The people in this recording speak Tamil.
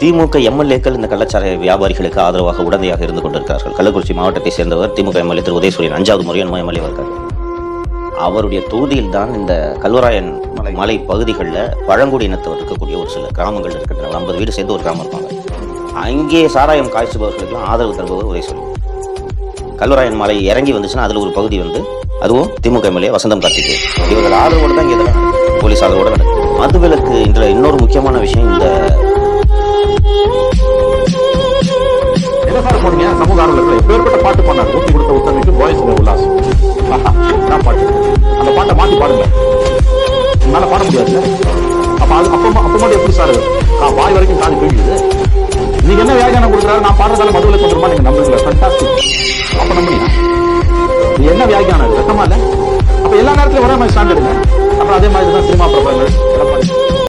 திமுக எம்எல்ஏக்கள் இந்த கள்ளச்சாராய வியாபாரிகளுக்கு ஆதரவாக உடந்தையாக இருந்து கொண்டிருக்கிறார்கள். கள்ளக்குறிச்சி மாவட்டத்தை சேர்ந்தவர் திமுக எம்எல்ஏ திரு உதயசூரியன் 5வது முறை எம்எல்ஏ இருக்கார். அவருடைய தொகுதியில் தான் இந்த கல்வராயன் மலை பகுதிகளில் பழங்குடியினத்தவர் இருக்கக்கூடிய ஒரு சில கிராமங்கள் இருக்கின்றன. 50 வீடு சேர்ந்து ஒரு கிராமம் இருப்பாங்க. அங்கே சாராயம் காய்ச்சுபவர்களுக்கெல்லாம் ஆதரவு தருபவர் உதயசூரியன். கல்வராயன் மலை இறங்கி வந்துச்சுன்னா அதில் ஒரு பகுதி வந்து அதுவும் திமுக எம்எல்ஏ வசந்தம் கார்த்திகேயன் இவர்கள் ஆதரவோடு தான் இங்கே போலீஸ் ஆதரவோடு நடக்குது. மதுவிலக்கு என்ற இன்னொரு முக்கியமான விஷயம் இந்த சமூக ஆர்வலர்கள் எப்பேற்பட்ட பாட்டு பண்ணாரு. ஊட்டி கொடுத்த உத்தரவுக்கு பாய்ஸ் உல்லாசம் பாட்டு. அந்த பாட்டை மாத்தி பாடுங்க. என்னால பாட முடியாது. அப்ப அது அப்ப மட்டும் எப்படி சார் வாய் வரைக்கும் காது போயிடுது. நீங்க என்ன வியாக்கியானம் கொடுக்குறாரு? நான் பாடுறதால மதுவிலக்கு வந்துருமா நீங்க நம்புறீங்களா? ஃபண்டாஸ்டிக். அப்ப நம்புறீங்க இது என்ன வியாக்கியானம்? ரத்தமா இல்ல. அப்ப எல்லா நேரத்திலும் ஒரே மாதிரி ஸ்டாண்ட் எடுங்க. அப்புறம் அதே மாதிரி தான் சினிமா பிரபலங்கள்